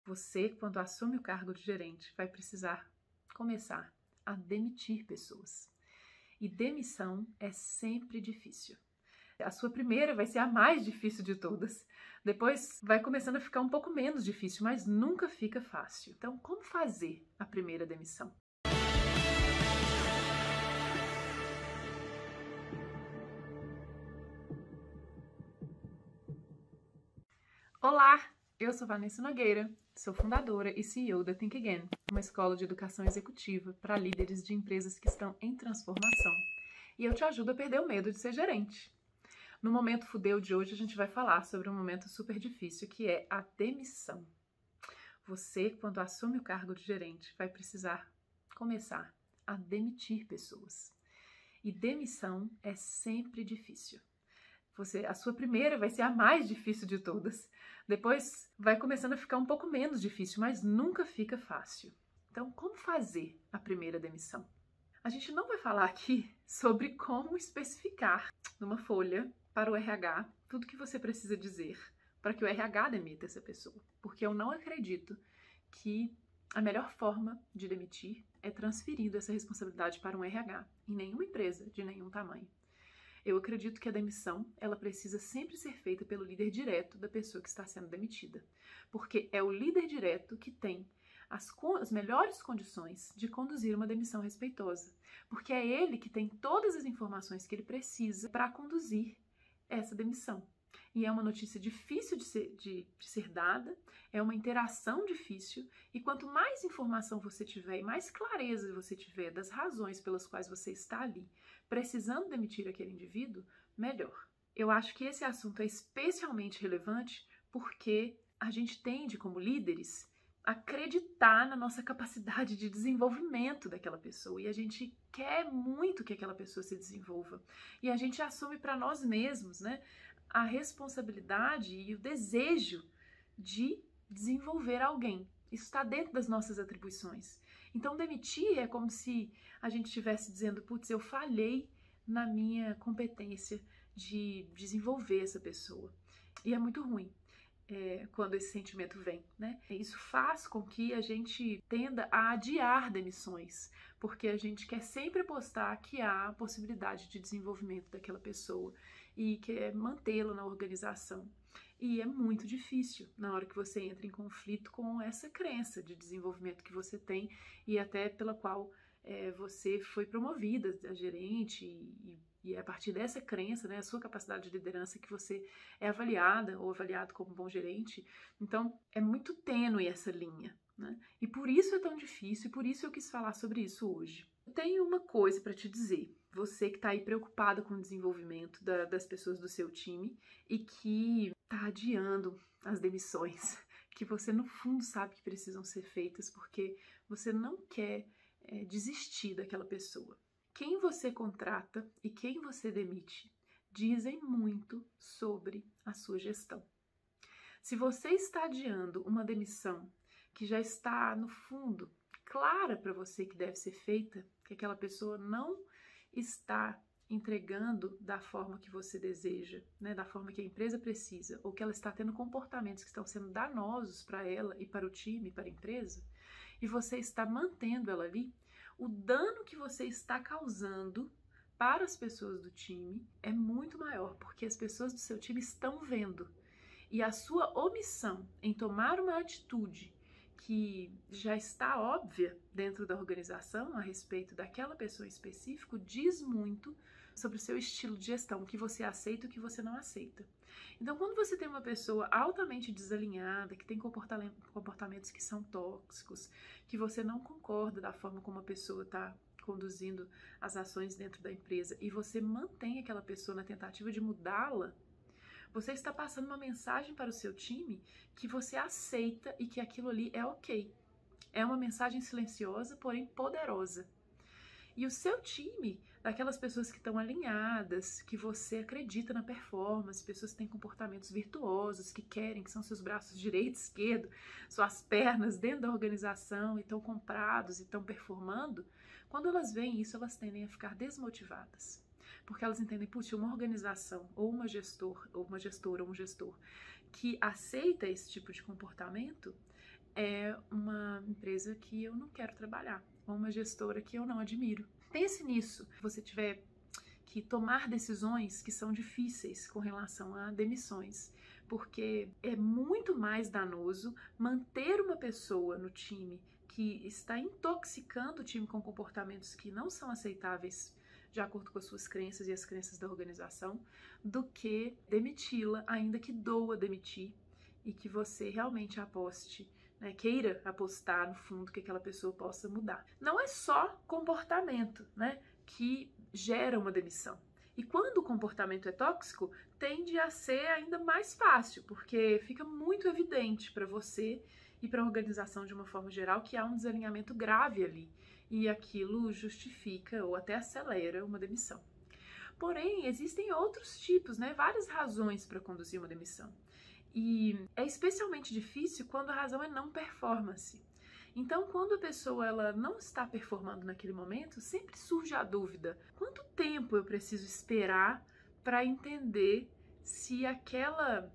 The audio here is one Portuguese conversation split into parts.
Você, quando assume o cargo de gerente, vai precisar começar a demitir pessoas. E demissão é sempre difícil. A sua primeira vai ser a mais difícil de todas. Depois vai começando a ficar um pouco menos difícil, mas nunca fica fácil. Então, como fazer a primeira demissão? Olá, eu sou Vanessa Nogueira, sou fundadora e CEO da Think Again, uma escola de educação executiva para líderes de empresas que estão em transformação. E eu te ajudo a perder o medo de ser gerente. No Momento Fudeu de hoje, a gente vai falar sobre um momento super difícil, que é a demissão. Você, quando assume o cargo de gerente, vai precisar começar a demitir pessoas. E demissão é sempre difícil. A sua primeira vai ser a mais difícil de todas. Depois vai começando a ficar um pouco menos difícil, mas nunca fica fácil. Então, como fazer a primeira demissão? A gente não vai falar aqui sobre como especificar numa folha para o RH tudo que você precisa dizer para que o RH demita essa pessoa. Porque eu não acredito que a melhor forma de demitir é transferindo essa responsabilidade para um RH em nenhuma empresa de nenhum tamanho. Eu acredito que a demissão, ela precisa sempre ser feita pelo líder direto da pessoa que está sendo demitida, porque é o líder direto que tem as melhores condições de conduzir uma demissão respeitosa, porque é ele que tem todas as informações que ele precisa para conduzir essa demissão. E é uma notícia difícil de ser dada, é uma interação difícil, e quanto mais informação você tiver e mais clareza você tiver das razões pelas quais você está ali precisando demitir aquele indivíduo, melhor. Eu acho que esse assunto é especialmente relevante porque a gente tende, como líderes, a acreditar na nossa capacidade de desenvolvimento daquela pessoa, e a gente quer muito que aquela pessoa se desenvolva, e a gente assume para nós mesmos, né, a responsabilidade e o desejo de desenvolver alguém. Isso está dentro das nossas atribuições. Então, demitir é como se a gente estivesse dizendo, putz, eu falhei na minha competência de desenvolver essa pessoa. E é muito ruim quando esse sentimento vem, né? Isso faz com que a gente tenda a adiar demissões, porque a gente quer sempre apostar que há possibilidade de desenvolvimento daquela pessoa e quer mantê-la na organização. E é muito difícil na hora que você entra em conflito com essa crença de desenvolvimento que você tem e até pela qual você foi promovida a gerente e é a partir dessa crença, né, a sua capacidade de liderança, que você é avaliada ou avaliado como bom gerente. Então, é muito tênue essa linha, né? E por isso é tão difícil, e por isso eu quis falar sobre isso hoje. Eu tenho uma coisa para te dizer, você que está aí preocupada com o desenvolvimento das pessoas do seu time e que está adiando as demissões, que você no fundo sabe que precisam ser feitas porque você não quer desistir daquela pessoa. Quem você contrata e quem você demite dizem muito sobre a sua gestão. Se você está adiando uma demissão que já está, no fundo, clara para você que deve ser feita, que aquela pessoa não está entregando da forma que você deseja, né, da forma que a empresa precisa, ou que ela está tendo comportamentos que estão sendo danosos para ela e para o time, para a empresa, e você está mantendo ela ali, o dano que você está causando para as pessoas do time é muito maior, porque as pessoas do seu time estão vendo. E a sua omissão em tomar uma atitude que já está óbvia dentro da organização a respeito daquela pessoa em específico diz muito sobre o seu estilo de gestão, o que você aceita e o que você não aceita. Então, quando você tem uma pessoa altamente desalinhada, que tem comportamentos que são tóxicos, que você não concorda da forma como a pessoa está conduzindo as ações dentro da empresa e você mantém aquela pessoa na tentativa de mudá-la, você está passando uma mensagem para o seu time que você aceita e que aquilo ali é ok. É uma mensagem silenciosa, porém poderosa. E o seu time, daquelas pessoas que estão alinhadas, que você acredita na performance, pessoas que têm comportamentos virtuosos, que querem, que são seus braços direito e esquerdo, suas pernas dentro da organização e estão comprados e estão performando, quando elas veem isso, elas tendem a ficar desmotivadas. Porque elas entendem, putz, uma organização, ou uma gestora, ou um gestor, que aceita esse tipo de comportamento, é uma empresa que eu não quero trabalhar, ou uma gestora que eu não admiro. Pense nisso. Se você tiver que tomar decisões que são difíceis com relação a demissões, porque é muito mais danoso manter uma pessoa no time que está intoxicando o time com comportamentos que não são aceitáveis de acordo com as suas crenças e as crenças da organização, do que demiti-la, ainda que doa demitir, e que você realmente aposte, né, queira apostar no fundo que aquela pessoa possa mudar. Não é só comportamento, né, que gera uma demissão. E quando o comportamento é tóxico, tende a ser ainda mais fácil, porque fica muito evidente para você e para a organização de uma forma geral que há um desalinhamento grave ali, e aquilo justifica ou até acelera uma demissão. Porém, existem outros tipos, né, várias razões para conduzir uma demissão. E é especialmente difícil quando a razão é não performance. Então, quando a pessoa ela não está performando naquele momento, sempre surge a dúvida: quanto tempo eu preciso esperar para entender se aquela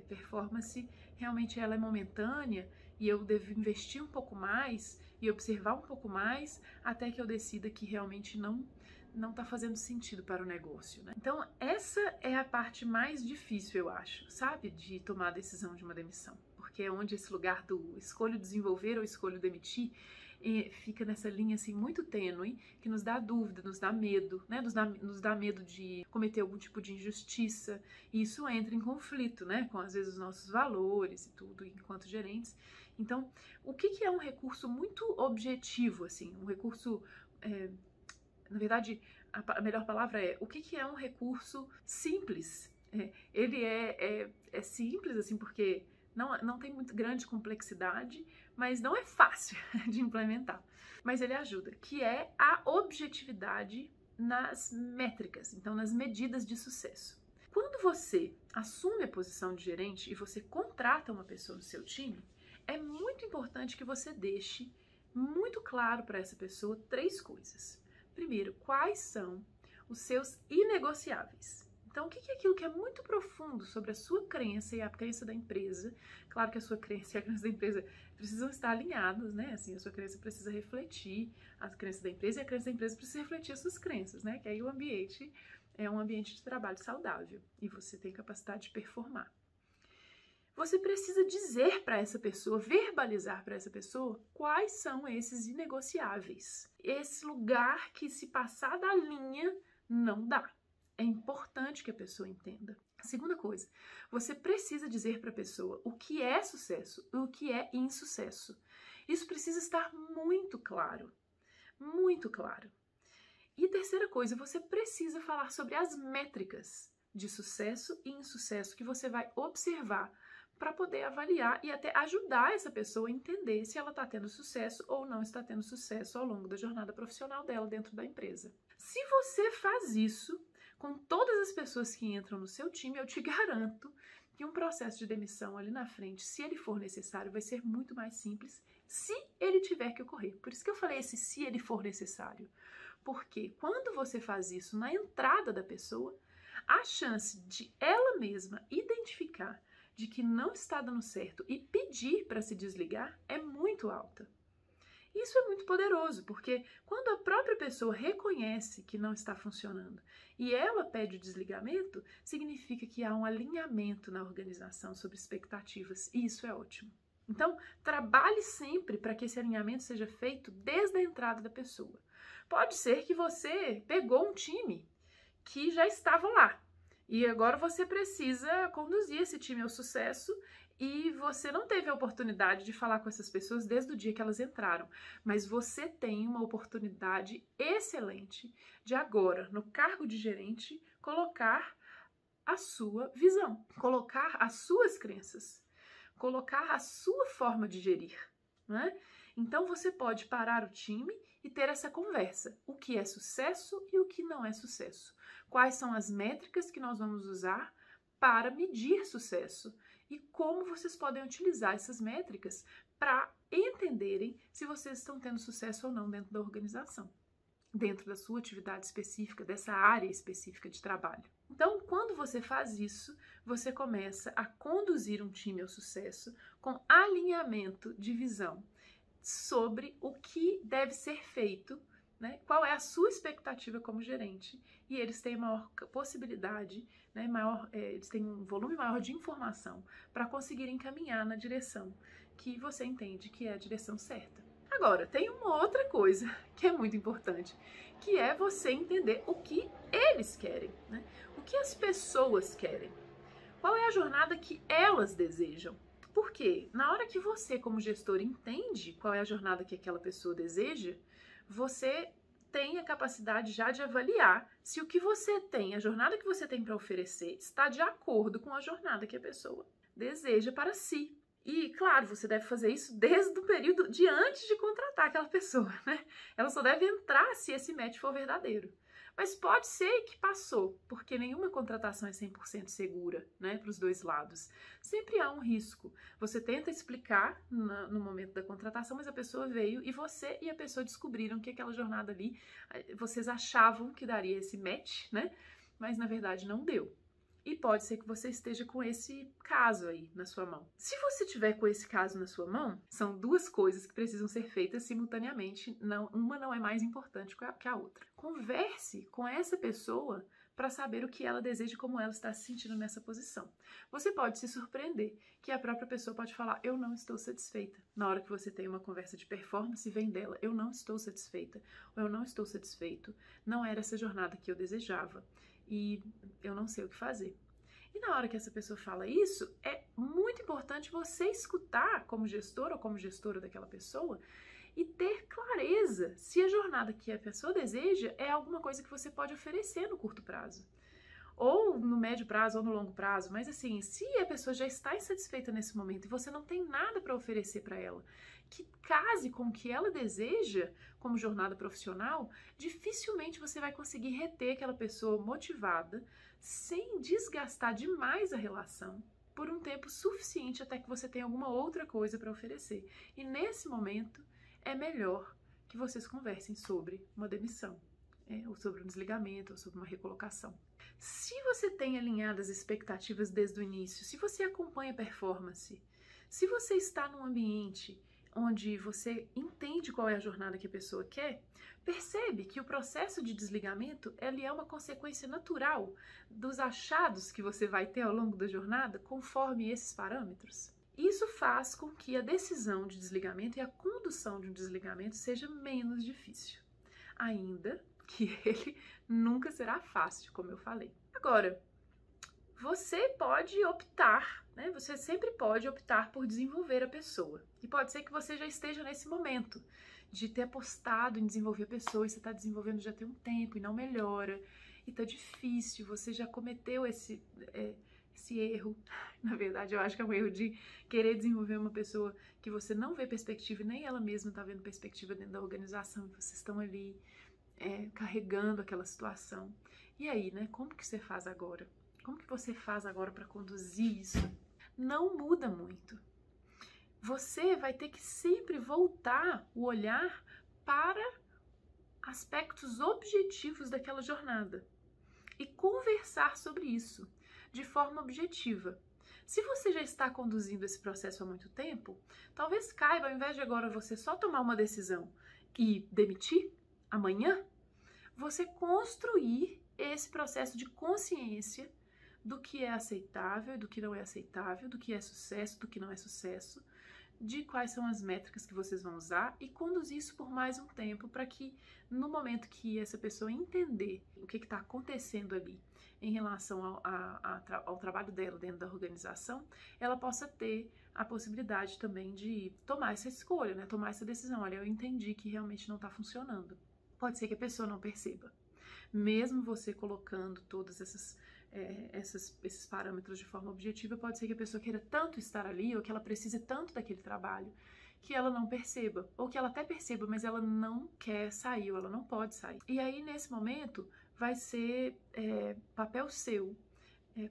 performance realmente ela é momentânea e eu devo investir um pouco mais e observar um pouco mais até que eu decida que realmente não está fazendo sentido para o negócio, né? Então, essa é a parte mais difícil, eu acho, sabe? De tomar a decisão de uma demissão. Porque é onde esse lugar do escolho desenvolver ou escolho demitir fica nessa linha assim muito tênue, que nos dá dúvida, nos dá medo, né? Nos dá medo de cometer algum tipo de injustiça, e isso entra em conflito, né? Com às vezes os nossos valores e tudo, enquanto gerentes. Então, o que é um recurso muito objetivo, assim, um recurso, na verdade, a melhor palavra é, o que é um recurso simples? Ele é simples, assim, porque não tem muito grande complexidade, mas não é fácil de implementar. Mas ele ajuda, que é a objetividade nas métricas, então nas medidas de sucesso. Quando você assume a posição de gerente e você contrata uma pessoa no seu time, é muito importante que você deixe muito claro para essa pessoa 3 coisas. Primeiro, quais são os seus inegociáveis? Então, o que é aquilo que é muito profundo sobre a sua crença e a crença da empresa? Claro que a sua crença e a crença da empresa precisam estar alinhadas, né? Assim, a sua crença precisa refletir a crença da empresa e a crença da empresa precisa refletir as suas crenças, né? Que aí o ambiente é um ambiente de trabalho saudável e você tem capacidade de performar. Você precisa dizer para essa pessoa, verbalizar para essa pessoa quais são esses inegociáveis. Esse lugar que, se passar da linha, não dá. É importante que a pessoa entenda. A segunda coisa, você precisa dizer para a pessoa o que é sucesso e o que é insucesso. Isso precisa estar muito claro. Muito claro. E terceira coisa, você precisa falar sobre as métricas de sucesso e insucesso que você vai observar para poder avaliar e até ajudar essa pessoa a entender se ela está tendo sucesso ou não está tendo sucesso ao longo da jornada profissional dela dentro da empresa. Se você faz isso com todas as pessoas que entram no seu time, eu te garanto que um processo de demissão ali na frente, se ele for necessário, vai ser muito mais simples se ele tiver que ocorrer. Por isso que eu falei esse se ele for necessário. Porque quando você faz isso na entrada da pessoa, a chance de ela mesma identificar de que não está dando certo e pedir para se desligar é muito alta. Isso é muito poderoso, porque quando a própria pessoa reconhece que não está funcionando e ela pede o desligamento, significa que há um alinhamento na organização sobre expectativas, e isso é ótimo. Então, trabalhe sempre para que esse alinhamento seja feito desde a entrada da pessoa. Pode ser que você pegou um time que já estava lá, e agora você precisa conduzir esse time ao sucesso e você não teve a oportunidade de falar com essas pessoas desde o dia que elas entraram. Mas você tem uma oportunidade excelente de agora, no cargo de gerente, colocar a sua visão, colocar as suas crenças, colocar a sua forma de gerir, né? Então você pode parar o time e ter essa conversa. O que é sucesso e o que não é sucesso? Quais são as métricas que nós vamos usar para medir sucesso? E como vocês podem utilizar essas métricas para entenderem se vocês estão tendo sucesso ou não dentro da organização, dentro da sua atividade específica, dessa área específica de trabalho. Então, quando você faz isso, você começa a conduzir um time ao sucesso com alinhamento de visão sobre o que deve ser feito, né? Qual é a sua expectativa como gerente, e eles têm maior possibilidade, né? Eles têm um volume maior de informação para conseguirem caminhar na direção que você entende que é a direção certa. Agora, tem uma outra coisa que é muito importante, que é você entender o que eles querem, né? O que as pessoas querem. Qual é a jornada que elas desejam? Porque na hora que você, como gestor, entende qual é a jornada que aquela pessoa deseja, você tem a capacidade já de avaliar se o que você tem, a jornada que você tem para oferecer, está de acordo com a jornada que a pessoa deseja para si. E, claro, você deve fazer isso desde o período de antes de contratar aquela pessoa, né? Ela só deve entrar se esse match for verdadeiro. Mas pode ser que passou, porque nenhuma contratação é 100% segura, né, para os dois lados. Sempre há um risco. Você tenta explicar no momento da contratação, mas a pessoa veio e você e a pessoa descobriram que aquela jornada ali, vocês achavam que daria esse match, né, mas na verdade não deu. E pode ser que você esteja com esse caso aí na sua mão. Se você tiver com esse caso na sua mão, são duas coisas que precisam ser feitas simultaneamente. Uma não é mais importante que a outra. Converse com essa pessoa para saber o que ela deseja e como ela está se sentindo nessa posição. Você pode se surpreender que a própria pessoa pode falar, eu não estou satisfeita. Na hora que você tem uma conversa de performance, vem dela, eu não estou satisfeita, ou eu não estou satisfeito, não era essa jornada que eu desejava. E eu não sei o que fazer. E na hora que essa pessoa fala isso, é muito importante você escutar como gestor ou como gestora daquela pessoa e ter clareza se a jornada que a pessoa deseja é alguma coisa que você pode oferecer no curto prazo. Ou no médio prazo ou no longo prazo, mas assim, se a pessoa já está insatisfeita nesse momento e você não tem nada para oferecer para ela que case com o que ela deseja como jornada profissional, dificilmente você vai conseguir reter aquela pessoa motivada sem desgastar demais a relação por um tempo suficiente até que você tenha alguma outra coisa para oferecer. E nesse momento é melhor que vocês conversem sobre uma demissão, ou sobre um desligamento, ou sobre uma recolocação. Se você tem alinhado as expectativas desde o início, se você acompanha a performance, se você está num ambiente onde você entende qual é a jornada que a pessoa quer, percebe que o processo de desligamento ele é uma consequência natural dos achados que você vai ter ao longo da jornada conforme esses parâmetros. Isso faz com que a decisão de desligamento e a condução de um desligamento seja menos difícil, ainda que ele nunca será fácil, como eu falei. Agora, você pode optar, né? Você sempre pode optar por desenvolver a pessoa. E pode ser que você já esteja nesse momento de ter apostado em desenvolver a pessoa e você está desenvolvendo já tem um tempo e não melhora. E tá difícil, você já cometeu esse erro. Na verdade, eu acho que é um erro de querer desenvolver uma pessoa que você não vê perspectiva e nem ela mesma está vendo perspectiva dentro da organização. E vocês estão ali carregando aquela situação. E aí, né? Como que você faz agora? Como que você faz agora para conduzir isso? Não muda muito. Você vai ter que sempre voltar o olhar para aspectos objetivos daquela jornada e conversar sobre isso de forma objetiva. Se você já está conduzindo esse processo há muito tempo, talvez caiba, ao invés de agora você só tomar uma decisão e demitir amanhã, você construir esse processo de consciência do que é aceitável, do que não é aceitável, do que é sucesso, do que não é sucesso, de quais são as métricas que vocês vão usar e conduzir isso por mais um tempo para que no momento que essa pessoa entender o que está acontecendo ali em relação ao trabalho dela dentro da organização, ela possa ter a possibilidade também de tomar essa escolha, né? Tomar essa decisão. Olha, eu entendi que realmente não está funcionando. Pode ser que a pessoa não perceba. Mesmo você colocando todos esses parâmetros de forma objetiva, pode ser que a pessoa queira tanto estar ali, ou que ela precise tanto daquele trabalho, que ela não perceba, ou que ela até perceba, mas ela não quer sair, ou ela não pode sair. E aí, nesse momento, vai ser papel seu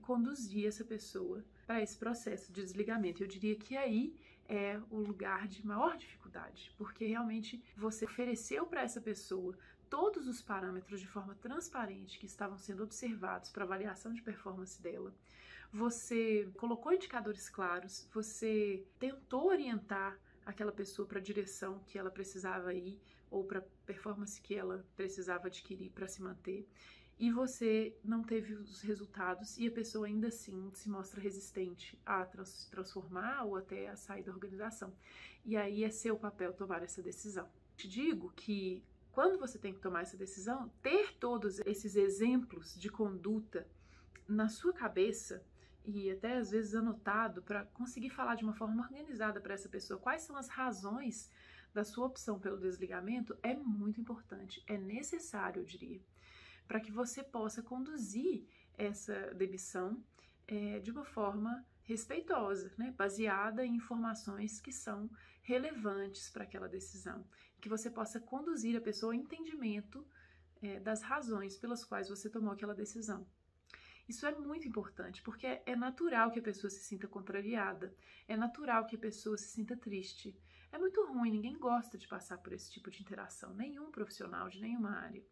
conduzir essa pessoa para esse processo de desligamento. Eu diria que aí é o lugar de maior dificuldade, porque realmente você ofereceu para essa pessoa todos os parâmetros de forma transparente que estavam sendo observados para avaliação de performance dela. Você colocou indicadores claros, você tentou orientar aquela pessoa para a direção que ela precisava ir ou para a performance que ela precisava adquirir para se manter, e você não teve os resultados e a pessoa ainda assim se mostra resistente a transformar ou até a sair da organização. E aí é seu papel tomar essa decisão. Te digo que quando você tem que tomar essa decisão, ter todos esses exemplos de conduta na sua cabeça e até às vezes anotado para conseguir falar de uma forma organizada para essa pessoa quais são as razões da sua opção pelo desligamento é muito importante, é necessário, eu diria, para que você possa conduzir essa demissão de uma forma respeitosa, né? Baseada em informações que são relevantes para aquela decisão, que você possa conduzir a pessoa ao entendimento das razões pelas quais você tomou aquela decisão. Isso é muito importante, porque é natural que a pessoa se sinta contrariada, é natural que a pessoa se sinta triste. É muito ruim, ninguém gosta de passar por esse tipo de interação, nenhum profissional de nenhuma área.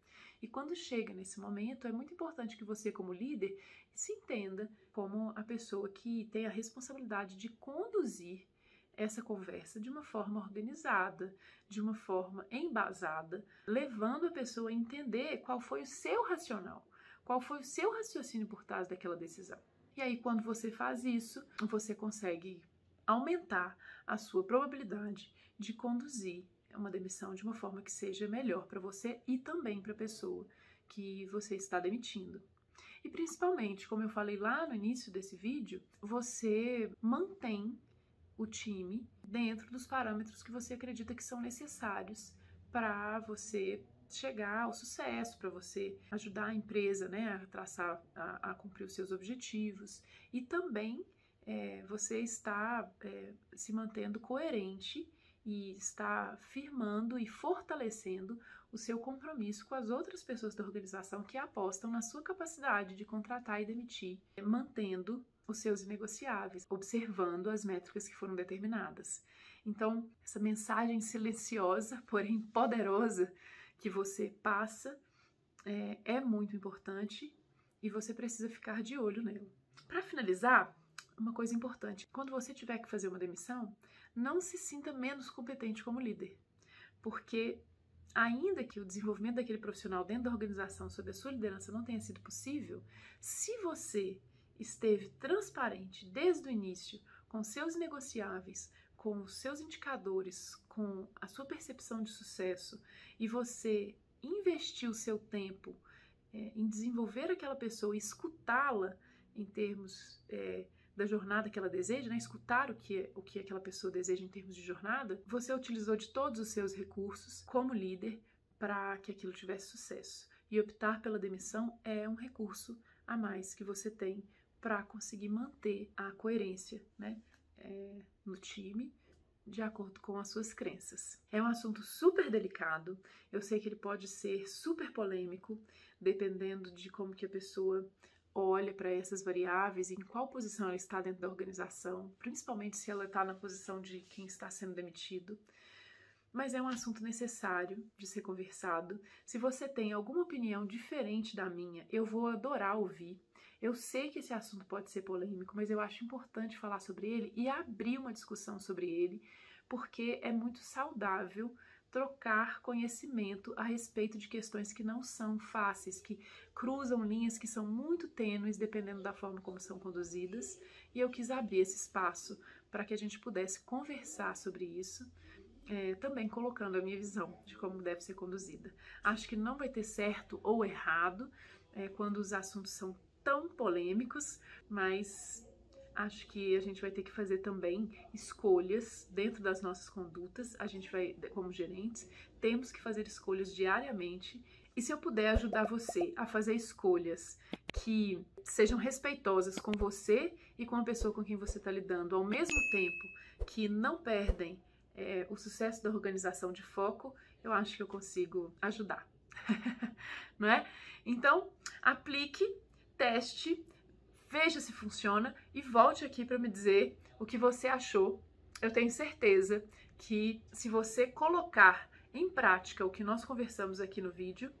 E quando chega nesse momento, é muito importante que você, como líder, se entenda como a pessoa que tem a responsabilidade de conduzir essa conversa de uma forma organizada, de uma forma embasada, levando a pessoa a entender qual foi o seu racional. Qual foi o seu raciocínio por trás daquela decisão? E aí, quando você faz isso, você consegue aumentar a sua probabilidade de conduzir uma demissão de uma forma que seja melhor para você e também para a pessoa que você está demitindo. E principalmente, como eu falei lá no início desse vídeo, você mantém o time dentro dos parâmetros que você acredita que são necessários para você chegar ao sucesso, para você ajudar a empresa, né, a traçar, a cumprir os seus objetivos. E também você está se mantendo coerente e está firmando e fortalecendo o seu compromisso com as outras pessoas da organização que apostam na sua capacidade de contratar e demitir, mantendo os seus inegociáveis, observando as métricas que foram determinadas. Então, essa mensagem silenciosa, porém poderosa, que você passa é muito importante e você precisa ficar de olho nela. Para finalizar, uma coisa importante: quando você tiver que fazer uma demissão, não se sinta menos competente como líder, porque ainda que o desenvolvimento daquele profissional dentro da organização sob a sua liderança não tenha sido possível, se você esteve transparente desde o início com seus negociáveis, com os seus indicadores, com a sua percepção de sucesso, e você investiu o seu tempo em desenvolver aquela pessoa, escutá-la em termos da jornada que ela deseja, né? Escutar o que aquela pessoa deseja em termos de jornada, você utilizou de todos os seus recursos como líder para que aquilo tivesse sucesso. E optar pela demissão é um recurso a mais que você tem para conseguir manter a coerência, né? No time, de acordo com as suas crenças. É um assunto super delicado, eu sei que ele pode ser super polêmico, dependendo de como que a pessoa olha para essas variáveis e em qual posição ela está dentro da organização, principalmente se ela está na posição de quem está sendo demitido. Mas é um assunto necessário de ser conversado. Se você tem alguma opinião diferente da minha, eu vou adorar ouvir. Eu sei que esse assunto pode ser polêmico, mas eu acho importante falar sobre ele e abrir uma discussão sobre ele, porque é muito saudável trocar conhecimento a respeito de questões que não são fáceis, que cruzam linhas que são muito tênues, dependendo da forma como são conduzidas, e eu quis abrir esse espaço para que a gente pudesse conversar sobre isso, também colocando a minha visão de como deve ser conduzida. Acho que não vai ter certo ou errado quando os assuntos são tão polêmicos, mas acho que a gente vai ter que fazer também escolhas dentro das nossas condutas. A gente vai, como gerentes, temos que fazer escolhas diariamente. E se eu puder ajudar você a fazer escolhas que sejam respeitosas com você e com a pessoa com quem você está lidando, ao mesmo tempo que não perdem o sucesso da organização de foco, eu acho que eu consigo ajudar. Não é? Então, aplique, teste, veja se funciona e volte aqui para me dizer o que você achou. Eu tenho certeza que se você colocar em prática o que nós conversamos aqui no vídeo,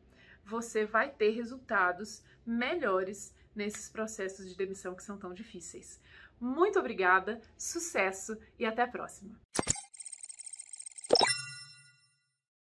você vai ter resultados melhores nesses processos de demissão que são tão difíceis. Muito obrigada, sucesso e até a próxima!